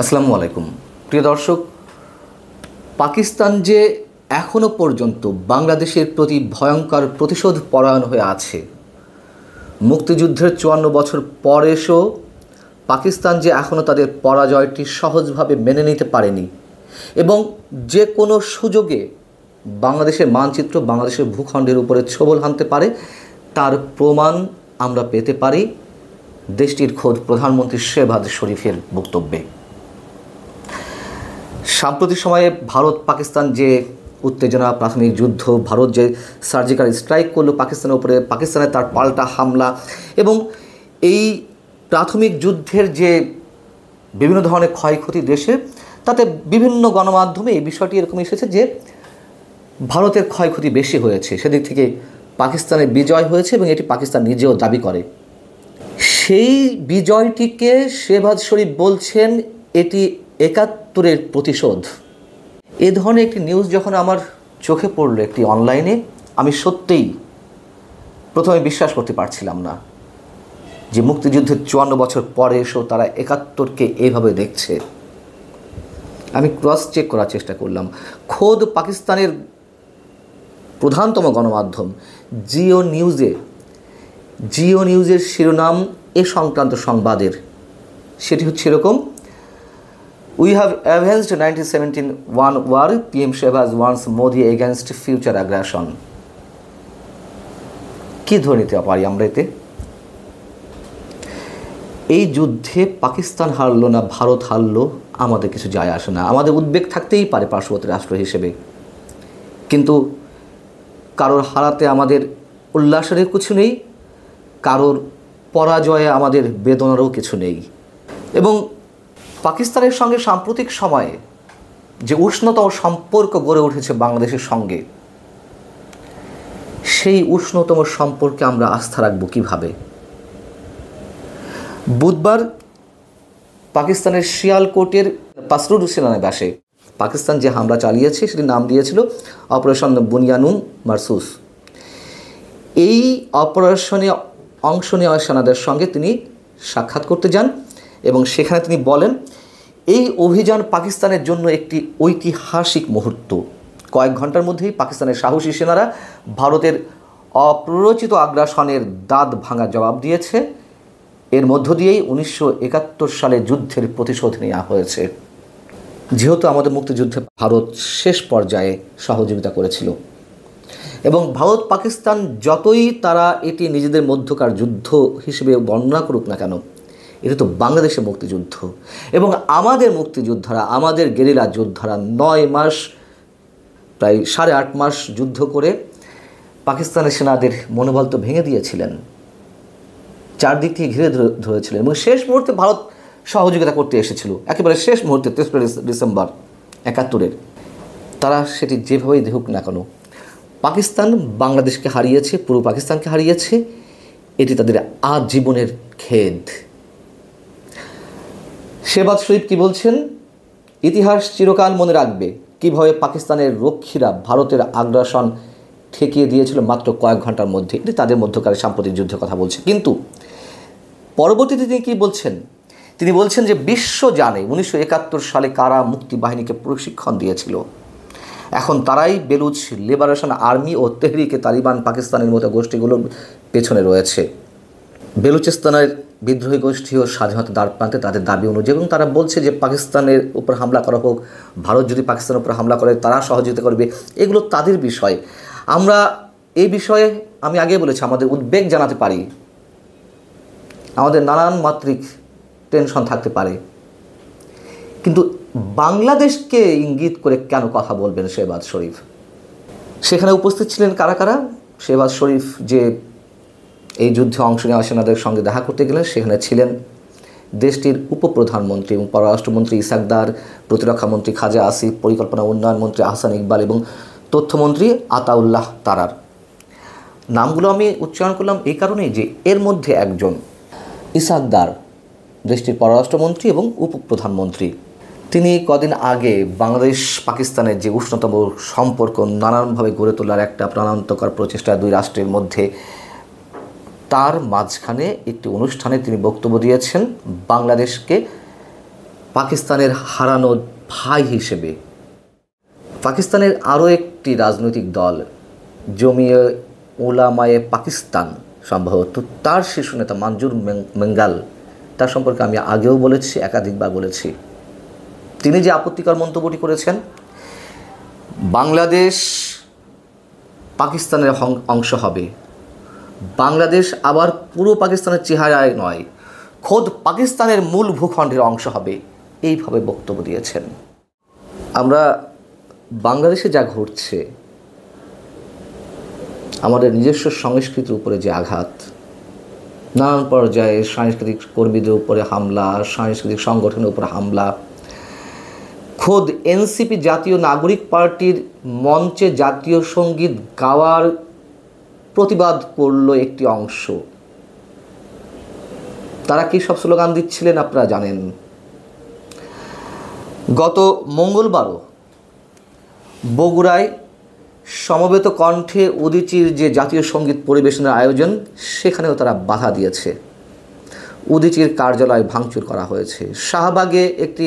আসসালামু আলাইকুম প্রিয় দর্শক, পাকিস্তান যে এখনো পর্যন্ত বাংলাদেশের প্রতি ভয়ঙ্কর প্রতিশোধ পরায়ণ হয়ে আছে, মুক্তিযুদ্ধের ৫৪ বছর পর এসেও পাকিস্তান যে এখনও তাদের পরাজয়টি সহজভাবে মেনে নিতে পারেনি এবং যে কোনো সুযোগে বাংলাদেশের মানচিত্র, বাংলাদেশের ভূখণ্ডের উপরে ছোবল হানতে পারে, তার প্রমাণ আমরা পেতে পারি দেশটির খোদ প্রধানমন্ত্রী শেহবাজ শরীফের বক্তব্যে। সাম্প্রতিক সময়ে ভারত পাকিস্তান যে উত্তেজনা, প্রাথমিক যুদ্ধ, ভারত যে সার্জিক্যাল স্ট্রাইক করলো পাকিস্তানের উপরে, পাকিস্তানে তার পাল্টা হামলা এবং এই প্রাথমিক যুদ্ধের যে বিভিন্ন ধরনের ক্ষয়ক্ষতি দেশে, তাতে বিভিন্ন গণমাধ্যমে এই বিষয়টি এরকম এসেছে যে ভারতের ক্ষয়ক্ষতি বেশি হয়েছে, সেদিক থেকে পাকিস্তানের বিজয় হয়েছে এবং এটি পাকিস্তান নিজেও দাবি করে। সেই বিজয়টিকে শেহবাজ শরীফ বলছেন এটি ৭১-এর প্রতিশোধ। এ ধরনের একটি নিউজ যখন আমার চোখে পড়ল একটি অনলাইনে, আমি সত্যিই প্রথমে বিশ্বাস করতে পারছিলাম না যে মুক্তিযুদ্ধের ৫৪ বছর পরে এসেও তারা ৭১-কে এইভাবে দেখছে। আমি ক্রস চেক করার চেষ্টা করলাম, খোদ পাকিস্তানের প্রধানতম গণমাধ্যম জিও নিউজের শিরোনাম এ সংক্রান্ত সংবাদের, সেটি হচ্ছে এরকম: We have avenged 1917 one war, PM Shehbaz warns Modi against future aggression. কি ধরে নিতে পারি আমরা এতে? এই যুদ্ধে পাকিস্তান হারলো না ভারত হারলো আমাদের কিছু যায় আসে না, আমাদের উদ্বেগ থাকতেই পারে পার্শ্ববর্তী রাষ্ট্র হিসেবে, কিন্তু কারোর হারাতে আমাদের উল্লাসের কিছু নেই, কারোর পরাজয়ে আমাদের বেদনারও কিছু নেই। এবং পাকিস্তানের সঙ্গে সাম্প্রতিক সময়ে যে উষ্ণতম সম্পর্ক গড়ে উঠেছে বাংলাদেশের সঙ্গে, সেই উষ্ণতম সম্পর্কে আমরা আস্থা রাখবো কীভাবে? বুধবার পাকিস্তানের শিয়ালকোটের পাসরুর সেনানিবাসে পাকিস্তান যে হামলা চালিয়েছে সেটির নাম দিয়েছিল অপারেশন বুনিয়ানুম মারসুস। এই অপারেশনে অংশ নেওয়া সেনাদের সঙ্গে তিনি সাক্ষাৎ করতে যান এবং সেখানে তিনি বলেন এই অভিযান পাকিস্তানের জন্য একটি ঐতিহাসিক মুহূর্ত। কয়েক ঘন্টার মধ্যেই পাকিস্তানের সাহসী সেনারা ভারতের অপ্ররোচিত আগ্রাসনের দাঁত ভাঙা জবাব দিয়েছে। এর মধ্য দিয়েই ১৯৭১ সালে যুদ্ধের প্রতিশোধ নেওয়া হয়েছে। যেহেতু আমাদের মুক্তিযুদ্ধে ভারত শেষ পর্যায়ে সহযোগিতা করেছিল এবং ভারত পাকিস্তান যতই তারা এটি নিজেদের মধ্যকার যুদ্ধ হিসেবে বর্ণনা করুক না কেন, এটা তো বাংলাদেশের মুক্তিযুদ্ধ এবং আমাদের মুক্তিযোদ্ধারা, আমাদের গেরিলা যোদ্ধারা ৯ মাস, প্রায় ৮.৫ মাস যুদ্ধ করে পাকিস্তানের সেনাদের মনোবল তো ভেঙে দিয়েছিলেন, চারদিক থেকে ঘিরে ধরেছিলেন এবং শেষ মুহূর্তে ভারত সহযোগিতা করতে এসেছিল, একেবারে শেষ মুহূর্তে ৩রা ডিসেম্বর ৭১-এর। তারা সেটি যেভাবেই দেখুক না কেন, পাকিস্তান বাংলাদেশকে হারিয়েছে, পুরো পাকিস্তানকে হারিয়েছে, এটি তাদের আজীবনের খেদ। শেহবাজ শরীফ কি বলছেন? ইতিহাস চিরকাল মনে রাখবে কীভাবে পাকিস্তানের রক্ষীরা ভারতের আগ্রাসন ঠেকিয়ে দিয়েছিল মাত্র কয়েক ঘন্টার মধ্যে। এটি তাদের মধ্যকার সাম্প্রতিক যুদ্ধের কথা বলছে, কিন্তু পরবর্তীতে তিনি কী বলছেন? তিনি বলছেন যে বিশ্ব জানে ১৯৭১ সালে কারা মুক্তিবাহিনীকে প্রশিক্ষণ দিয়েছিল। এখন তারাই বেলুচ লিবারেশন আর্মি ও তেহরিকে তালিবান পাকিস্তানের মতো গোষ্ঠীগুলোর পেছনে রয়েছে। বেলুচিস্তানের বিদ্রোহী গোষ্ঠী ও স্বাধীনতা দ্বারপ্রান্তে তাদের দাবি অনুযায়ী, এবং তারা বলছে যে পাকিস্তানের উপর হামলা করা হোক, ভারত যদি পাকিস্তানের উপর হামলা করে তারা সহযোগিতা করবে, এগুলো তাদের বিষয়। আমরা এই বিষয়ে, আমি আগে বলেছি, আমাদের উদ্বেগ জানাতে পারি, আমাদের নানান মাত্রিক টেনশন থাকতে পারে, কিন্তু বাংলাদেশকে ইঙ্গিত করে কেন কথা বলবেন শেহবাজ শরীফ? সেখানে উপস্থিত ছিলেন কারা কারা? শেহবাজ শরীফ যে এই যুদ্ধে অংশ নেওয়া সেনাদের সঙ্গে দেখা করতে গেলেন, সেখানে ছিলেন দেশটির উপপ্রধানমন্ত্রী এবং পররাষ্ট্রমন্ত্রী ইসাকদার, প্রতিরক্ষামন্ত্রী খাজা আসিফ, পরিকল্পনা উন্নয়ন মন্ত্রী আহসান ইকবাল এবং তথ্যমন্ত্রী আতাউল্লাহ তারার। নামগুলো আমি উচ্চারণ করলাম এই কারণেই যে এর মধ্যে একজন ইসাকদার, দেশটির পররাষ্ট্রমন্ত্রী এবং উপপ্রধানমন্ত্রী, তিনি কদিন আগে বাংলাদেশ পাকিস্তানের যে উষ্ণতম সম্পর্ক নানানভাবে গড়ে তোলার একটা প্রাণান্তকর প্রচেষ্টা দুই রাষ্ট্রের মধ্যে, তার মাঝখানে একটি অনুষ্ঠানে তিনি বক্তব্য দিয়েছেন বাংলাদেশকে পাকিস্তানের হারানো ভাই হিসেবে পাকিস্তানের আরও একটি রাজনৈতিক দল জমিয়ে উলামায়ে পাকিস্তান, সম্ভবত তার শীর্ষ নেতা মঞ্জুর মেঙ্গাল, তার সম্পর্কে আমি আগেও বলেছি, একাধিকবার বলেছি। তিনি যে আপত্তিকর মন্তব্যটি করেছেন, বাংলাদেশ পাকিস্তানের অংশ হবে, বাংলাদেশ আবার পুরো পাকিস্তানের চেহারায় নয়, খোদ পাকিস্তানের মূল ভূখণ্ডের অংশ হবে, এইভাবে বক্তব্য দিয়েছেন। আমরা বাংলাদেশে যা ঘটছে, আমাদের নিজস্ব সংস্কৃতির উপরে যে আঘাত, নানান পর্যায়ে সাংস্কৃতিক কর্মীদের উপরে হামলা, সাংস্কৃতিক সংগঠনের উপরে হামলা, খোদ এনসিপি জাতীয় নাগরিক পার্টির মঞ্চে জাতীয় সঙ্গীত গাওয়ার প্রতিবাদ করল একটি অংশ। তারা কী সব স্লোগান দিচ্ছিলেন আপনারা জানেন। গত মঙ্গলবারও বগুড়ায় সমবেত কণ্ঠে উদীচীর যে জাতীয় সঙ্গীত পরিবেশনের আয়োজন, সেখানেও তারা বাধা দিয়েছে। উদীচীর কার্যালয় ভাঙচুর করা হয়েছে। শাহবাগে একটি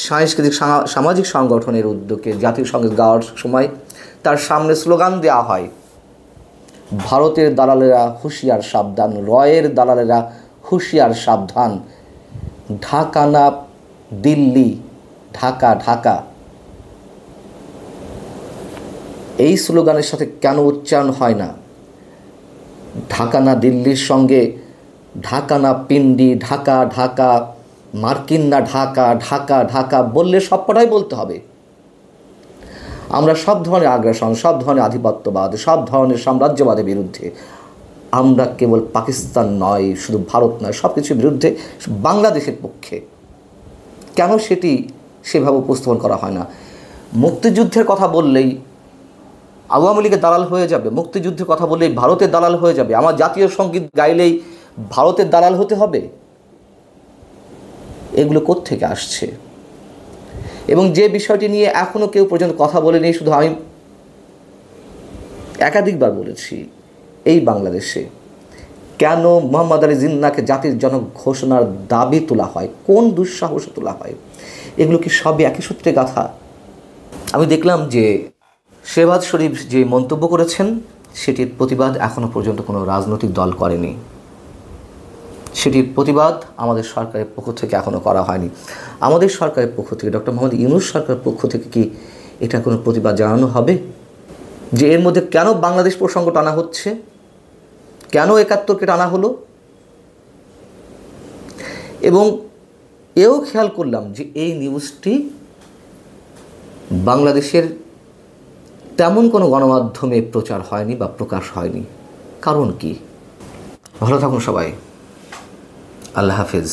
সাংস্কৃতিক সামাজিক সংগঠনের উদ্যোগে জাতীয় সঙ্গীত গাওয়ার সময় তার সামনে স্লোগান দেওয়া হয়, ভারতের দালালেরা হুঁশিয়ার সাবধান, রয়ের দালালেরা হুঁশিয়ার সাবধান, ঢাকা না দিল্লি, ঢাকা ঢাকা। এই স্লোগানের সাথে কেন উচ্চারণ হয় না ঢাকা না দিল্লির সঙ্গে ঢাকা না পিন্ডি, ঢাকা ঢাকা, মার্কিন না ঢাকা, ঢাকা ঢাকা বললে সবকটাই বলতে হবে। আমরা সব ধরনের আগ্রাসন, সব ধরনের আধিপত্যবাদ, সব ধরনের সাম্রাজ্যবাদের বিরুদ্ধে। আমরা কেবল পাকিস্তান নয়, শুধু ভারত নয়, সব কিছুর বিরুদ্ধে, বাংলাদেশের পক্ষে। কেন সেটি সেভাবে উপস্থাপন করা হয় না? মুক্তিযুদ্ধের কথা বললেই আওয়ামী লীগের দালাল হয়ে যাবে, মুক্তিযুদ্ধের কথা বললেই ভারতের দালাল হয়ে যাবে, আমার জাতীয় সঙ্গীত গাইলেই ভারতের দালাল হতে হবে। এগুলো কোত্থেকে আসছে? এবং যে বিষয়টি নিয়ে এখনও কেউ পর্যন্ত কথা বলেনি, শুধু আমি একাধিকবার বলেছি, এই বাংলাদেশে কেন মোহাম্মদ আলী জিন্নাহকে জাতির জনক ঘোষণার দাবি তোলা হয়, কোন দুঃসাহসে তোলা হয়, এগুলো কি সবই একই সূত্রে গাথা? আমি দেখলাম যে শেহবাজ শরীফ যে মন্তব্য করেছেন, সেটির প্রতিবাদ এখনও পর্যন্ত কোনো রাজনৈতিক দল করেনি। সেটির প্রতিবাদ আমাদের সরকারের পক্ষ থেকে এখনও করা হয়নি। আমাদের সরকারের পক্ষ থেকে, ডক্টর মোহাম্মদ ইউনূস সরকারের পক্ষ থেকে কি এটা কোনো প্রতিবাদ জানানো হবে যে এর মধ্যে কেন বাংলাদেশ প্রসঙ্গ টানা হচ্ছে, কেন ৭১কে টানা হলো? এবং এও খেয়াল করলাম যে এই নিউজটি বাংলাদেশের তেমন কোনো গণমাধ্যমে প্রচার হয়নি বা প্রকাশ হয়নি। কারণ কি? ভালো থাকুন সবাই। আল্লাহ হাফিজ।